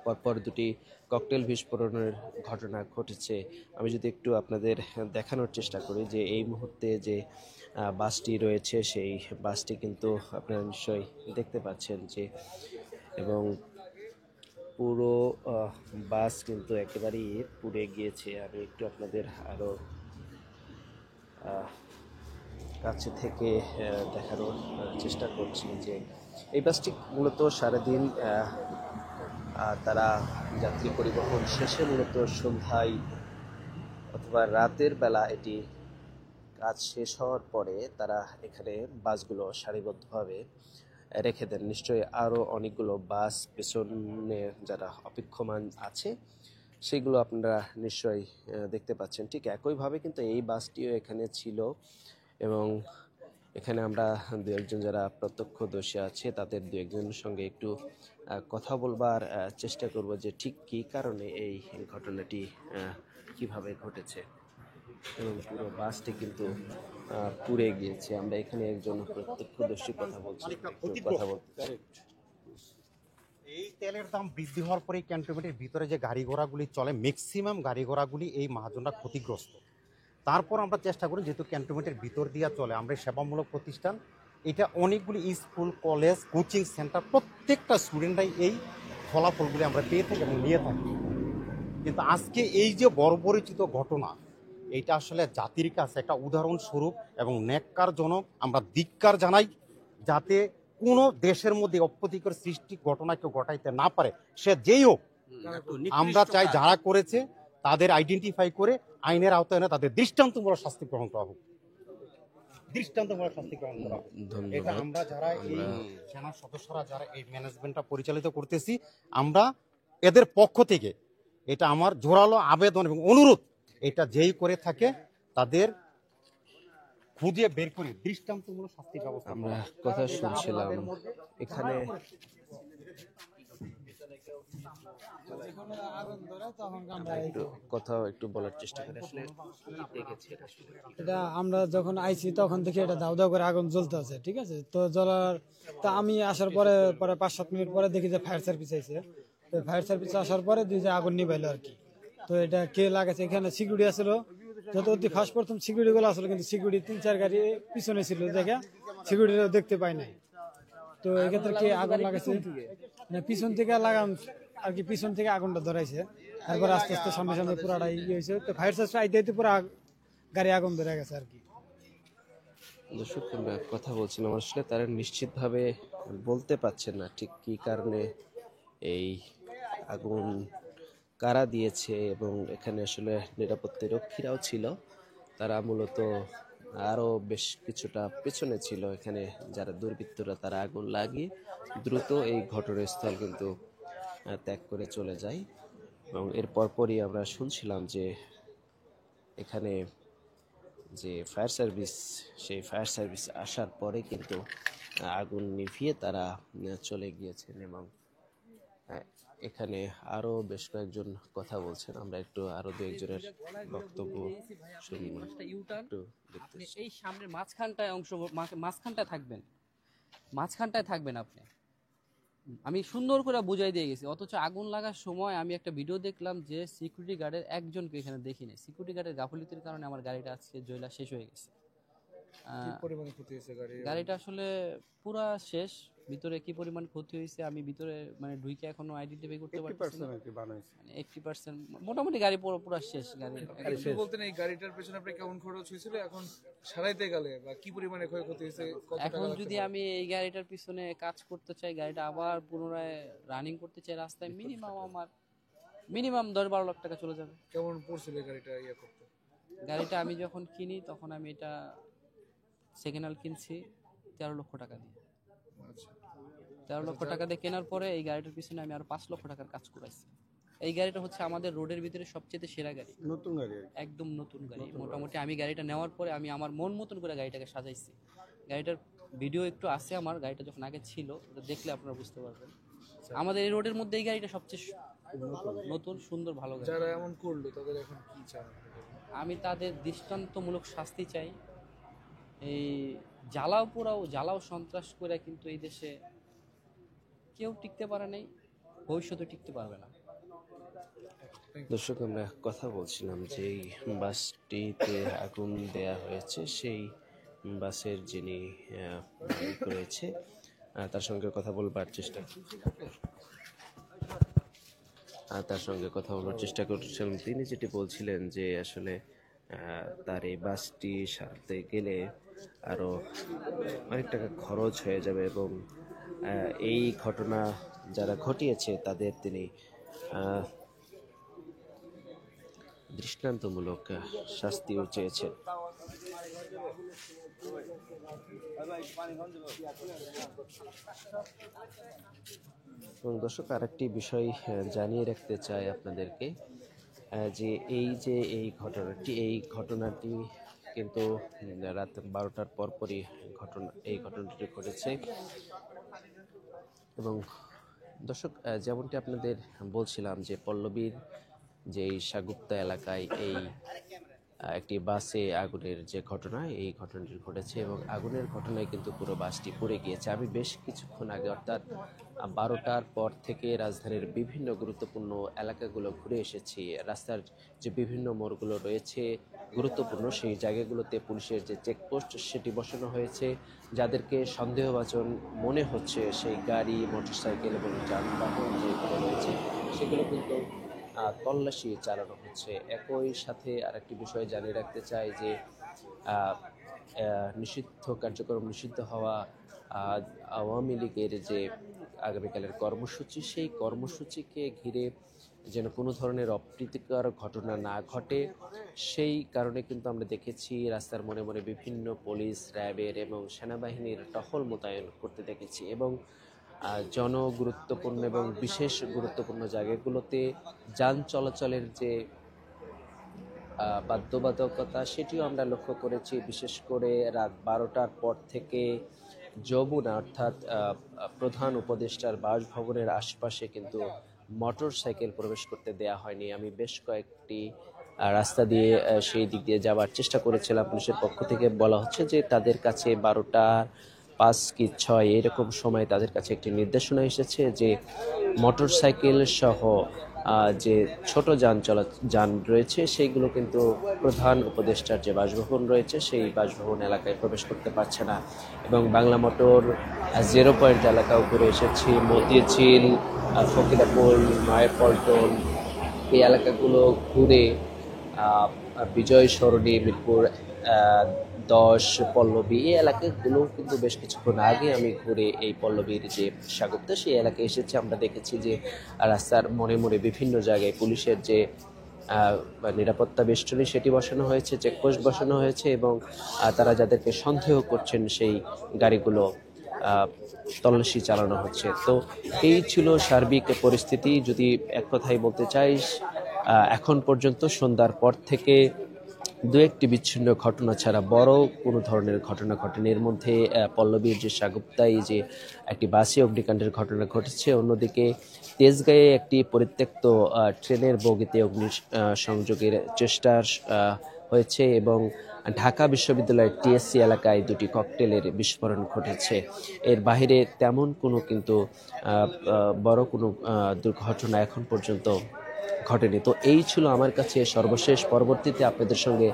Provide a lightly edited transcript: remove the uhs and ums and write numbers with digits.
পরপর দুটি ককটেল বিস্ফোরণের ঘটনা ঘটেছে। আমি যদি একটু আপনাদের দেখানোর চেষ্টা করি যে এই মুহূর্তে যে বাসটি রয়েছে সেই বাসটি কিন্তু আপনারা নিশ্চয়ই দেখতে পাচ্ছেন যে, এবং পুরো বাস কিন্তু একেবারেই পুড়ে গিয়েছে। আমি একটু আপনাদের আরও কাছে থেকে দেখানোর চেষ্টা করছি যে এই বাসটি মূলত সারাদিন তারা যাত্রী পরিবহন শেষে মূলত সন্ধ্যায় অথবা রাতের বেলা এটি কাজ শেষ হওয়ার পরে তারা এখানে বাসগুলো সারিবদ্ধভাবে রেখে দেন। নিশ্চয়ই আরও অনেকগুলো বাস পেছনে যারা অপেক্ষমান আছে সেগুলো আপনারা নিশ্চয়ই দেখতে পাচ্ছেন। ঠিক একইভাবে কিন্তু এই বাসটিও এখানে ছিল, এবং এখানে আমরা দু একজন যারা প্রত্যক্ষদর্শী আছে তাদের দু একজনের সঙ্গে একটু কথা বলবার চেষ্টা করব যে ঠিক কী কারণে এই ঘটনাটি কিভাবে ঘটেছে, এবং পুরো বাসটি কিন্তু পুড়ে গিয়েছে। আমরা এখানে একজন প্রত্যক্ষদর্শী কথা বলছি, কথা বলতে। এই তেলের দাম বৃদ্ধি হওয়ার পরে ক্যান্টনমেন্টের ভিতরে যে গাড়ি ঘোড়াগুলি চলে, ম্যাক্সিমাম গাড়ি ঘোড়াগুলি এই মহাজনরা ক্ষতিগ্রস্ত। তারপর আমরা চেষ্টা করি, যেহেতু ক্যান্টনমেন্টের ভিতর দিয়ে চলে, আমরা সেবামূলক প্রতিষ্ঠান, এটা অনেকগুলি স্কুল, কলেজ, কোচিং সেন্টার, প্রত্যেকটা স্টুডেন্টরাই এই ফলাফলগুলি আমরা পেয়ে থাকি এবং নিয়ে থাকি। কিন্তু আজকে এই যে বর্বরিচিত ঘটনা, এইটা আসলে জাতির কাছে একটা উদাহরণস্বরূপ এবং ন্যাক্কারজনক। আমরা ধিক্কার জানাই, যাতে কোনো দেশের মধ্যে অপ্রীতিকর সৃষ্টি ঘটনা কেউ ঘটাইতে না পারে, সে যেই হোক। আমরা চাই যারা করেছে তাদের আইডেন্টিফাই করে আইনের আওতায় এনে তাদের দৃষ্টান্তমূলক শাস্তি গ্রহণ করা হোক, দৃষ্টান্তমূলক শাস্তি গ্রহণ করা হোক। এটা আমরা যারা এই সেনার সদস্যরা যারা এই ম্যানেজমেন্টটা পরিচালিত করতেছি, আমরা এদের পক্ষ থেকে এটা আমার জোরালো আবেদন এবং অনুরোধ, এটা যেই করে থাকে তাদের খুঁজে বের করে দৃষ্টান্তমূলক শাস্তি ব্যবস্থা। আমরা কথা শুনছিলাম এখানে কোথাও একটু বলার চেষ্টা করি আসলে দেখেছি এটা আমরা যখন আইছি তখন থেকে এটা দাউ দাউ করে আগুন জ্বলতে আছে, ঠিক আছে। তো জ্বলার তা আমি আসার পরে 5-7 মিনিট পরে দেখি যে ফায়ার সার্ভিস আইছে। তো ফায়ার সার্ভিস আসার পরে দুই যে আগুন নিভাইলো আর কি। তো এটা কে লাগাছে, এখানে সিকিউরিটি আসলো, যত অতি ফার্স্ট প্রথম সিকিউরিটি গুলো আসলো, কিন্তু সিকিউরিটি 3-4 গাড়ি পিছনে ছিল, দেখে সিকিউরিটিও দেখতে পাই নাই। তো এক্ষেত্রে কে আগুন লাগাইছে, পিছন থেকে লাগাম আর কি, পিছন থেকে আগুনটা ধরাইছে। তারপর আস্তে আস্তে সামনে সামনে পুরাটা ইয়ে হয়েছে। তো ফায়ার সার্ভিস আইতে আইতে পুরো গাড়ি আগুন ধরে গেছে আর কি। দর্শক কথা বলছিলাম, আসলে তারা নিশ্চিতভাবে বলতে পারছেন না ঠিক কী কারণে এই আগুন কারা দিয়েছে, এবং এখানে আসলে নিরাপত্তা রক্ষীরাও ছিল, তারা মূলত আরও বেশ কিছুটা পেছনে ছিল। এখানে যারা দুর্বৃত্তরা তারা আগুন লাগিয়ে দ্রুত এই ঘটনাস্থল কিন্তু ত্যাগ করে চলে যায়, এবং এর পরপরই আমরা শুনছিলাম যে এখানে যে ফায়ার সার্ভিস, সেই ফায়ার সার্ভিস আসার পরে কিন্তু আগুন নিভিয়ে তারা চলে গিয়েছেন, এবং এখানে আরো বেশ কয়েকজন কথা বলছেন। আমরা একটু আরো দু একজনের বক্তব্য শুনি। এই সামনের মাঝখানটায় অংশ, মাঝখানটায় থাকবেন আপনি। আমি সুন্দর করে বুঝাই দিয়ে গেছি, অথচ আগুন লাগার সময় আমি একটা ভিডিও দেখলাম যে সিকিউরিটি গার্ডের একজনকে এখানে দেখিনি। সিকিউরিটি গার্ডের গাফিলতির কারণে আমার গাড়িটা আজকে জ্বলা শেষ হয়ে গেছে। গাড়িটা আসলে পুরা শেষ। ভিতরে কি পরিমাণ ক্ষতি হয়েছে আমি ভিতরে মানে ঢুকে এখনো আইডেন্টিফাই করতে পারছি না। 80% মোটামুটি গাড়ি পুরো শেষ। গাড়ি বলতেন এই গাড়িটার পেছনে আপনি কেমন খরচ হয়েছিল, এখন সারাইতে গেলে বা কি পরিমাণে ক্ষয়ক্ষতি হয়েছে, এখন যদি আমি এই গাড়িটার পিছনে কাজ করতে চাই, গাড়িটা আবার পুনরায় রানিং করতে চাই রাস্তায়, মিনিমাম 10-12 লাখ টাকা চলে যাবে। কেমন পড়ছিল গাড়িটা করতে? গাড়িটা আমি যখন কিনি তখন আমি এটা সেকেন্ড হ্যান্ড কিনছি 13 লক্ষ টাকা দিয়ে। 13 লক্ষ টাকা দিয়ে কেনার পরে এই গাড়িটার পিছনে আমি আরো 5 লক্ষ টাকার কাজ করাইছি। এই গাড়িটা হচ্ছে আমাদের রোডের ভিতরে সবচেয়ে সেরা গাড়ি, নতুন গাড়ি, একদম নতুন গাড়ি। মোটামুটি আমি গাড়িটা নেওয়ার পরে আমি আমার মন মতন করে গাড়িটাকে সাজাইছি। গাড়িটার ভিডিও একটু আছে আমার, গাড়িটা যখন আগে ছিল দেখলে আপনারা বুঝতে পারবেন। আমাদের এই রোডের মধ্যে এই গাড়িটা সবচেয়ে নতুন, সুন্দর, ভালো গাড়ি। যারা এমন করলো তাদের এখন কি চান? আমি তাদের দৃষ্টান্তমূলক শাস্তি চাই। এই জ্বালাও সন্ত্রাস করে কিন্তু এই দেশে কেউ টিকতে পারে নাই, ভবিষ্যতে টিকতে পারবে না। দর্শক, আমরা কথা বলছিলাম যে এই বাসটিতে আগুন দেয়া হয়েছে, সেই বাসের যিনি মালিক রয়েছে তার সঙ্গে কথা বলবার চেষ্টা করছিলাম। তিনি যেটি বলছিলেন যে আসলে তার এই বাসটি সারাতে গেলে আরো অনেক টাকা খরচ হয়ে যাবে এবং এই ঘটনা যারা ঘটিয়েছে তাদের তিনি দৃষ্টান্তমূলক শাস্তিও চেয়েছেন। এবং দর্শক, আরেকটি বিষয় জানিয়ে রাখতে চাই আপনাদেরকে, যে এই ঘটনাটি কিন্তু রাত 12টার পরপরই এই ঘটনাটি ঘটেছে। এবং দর্শক, যেমনটি আপনাদের বলছিলাম যে পল্লবীর যে এই সাগুপ্তা এলাকায় একটি বাসে আগুনের যে ঘটনা, এই ঘটনাটি ঘটেছে এবং আগুনের ঘটনায় কিন্তু পুরো বাসটি পুড়ে গিয়েছে। আমি বেশ কিছুক্ষণ আগে, অর্থাৎ 12টার পর থেকে রাজধানীর বিভিন্ন গুরুত্বপূর্ণ এলাকাগুলো ঘুরে এসেছি। রাস্তার যে বিভিন্ন মোড়গুলো রয়েছে গুরুত্বপূর্ণ, সেই জায়গাগুলোতে পুলিশের যে চেকপোস্ট সেটি বসানো হয়েছে। যাদেরকে সন্দেহভাজন মনে হচ্ছে সেই গাড়ি, মোটরসাইকেল এবং যানবাহন যেগুলো রয়েছে সেগুলো কিন্তু তল্লাশি চালানো হচ্ছে। একই সাথে আরেকটি বিষয় জানিয়ে রাখতে চাই যে নিষিদ্ধ হওয়া আওয়ামী লীগের যে আগামীকালের কর্মসূচি, সেই কর্মসূচিকে ঘিরে যেন কোনো ধরনের অপ্রীতিকর ঘটনা না ঘটে, সেই কারণে কিন্তু আমরা দেখেছি রাস্তার মোড়ে মোড়ে বিভিন্ন পুলিশ, র্যাবের এবং সেনাবাহিনীর টহল মোতায়েন করতে দেখেছি। এবং জনগুরুত্বপূর্ণ এবং বিশেষ গুরুত্বপূর্ণ জায়গাগুলোতে যান চলাচলের যে বাধ্যবাধকতা সেটিও আমরা লক্ষ্য করেছি। বিশেষ করে রাত 12টার পর থেকে যমুনা, অর্থাৎ প্রধান উপদেষ্টার বাসভবনের আশপাশে কিন্তু মোটর সাইকেল প্রবেশ করতে দেয়া হয়নি। আমি বেশ কয়েকটি রাস্তা দিয়ে সেই দিক দিয়ে যাওয়ার চেষ্টা করেছিলাম। পুলিশের পক্ষ থেকে বলা হচ্ছে যে তাদের কাছে 12টার 5 কি 6 এরকম সময় তাদের কাছে একটি নির্দেশনা এসেছে যে মোটর সাইকেল সহ যে ছোট যান রয়েছে সেইগুলো কিন্তু প্রধান উপদেষ্টার যে বাসভবন রয়েছে সেই বাসভবন এলাকায় প্রবেশ করতে পারছে না। এবং বাংলা মোটর 0 পয়েন্ট এলাকাও ঘুরে এসেছি, মতিঝিল, ফকিরাপুল, নয়াপল্টন, এই এলাকাগুলো ঘুরে বিজয় সরণি, মিরপুর 10, পল্লবী, এই এলাকাগুলো কিন্তু বেশ কিছুক্ষণ আগে আমি ঘুরে এই পল্লবীর যে সাগুপ্তা সেই এলাকায় এসেছি। আমরা দেখেছি যে রাস্তার মোড়ে মোড়ে বিভিন্ন জায়গায় পুলিশের যে নিরাপত্তা বেষ্টনী সেটি বসানো হয়েছে, চেকপোস্ট বসানো হয়েছে এবং তারা যাদেরকে সন্দেহ করছেন সেই গাড়িগুলো তল্লাশি চালানো হচ্ছে। তো এই ছিল সার্বিক পরিস্থিতি। যদি এক কথাই বলতে চাই, এখন পর্যন্ত সন্ধ্যার পর থেকে দু একটি বিচ্ছিন্ন ঘটনা ছাড়া বড় কোনো ধরনের ঘটনা ঘটেনি। এর মধ্যে পল্লবীর যে সাগুপ্তায় যে একটি বাসে অগ্নিকাণ্ডের ঘটনা ঘটেছে, অন্যদিকে তেজগাঁয়ে একটি পরিত্যক্ত ট্রেনের বগিতে সংযোগের চেষ্টা হয়েছে এবং ঢাকা বিশ্ববিদ্যালয়ের টিএসসি এলাকায় 2টি ককটেলের বিস্ফোরণ ঘটেছে। এর বাইরে তেমন কোনো কিন্তু বড় কোনো দুর্ঘটনা এখন পর্যন্ত ঘটেনি। তো এই ছিল আমার কাছে সর্বশেষ। পরবর্তীতে আপনাদের সঙ্গে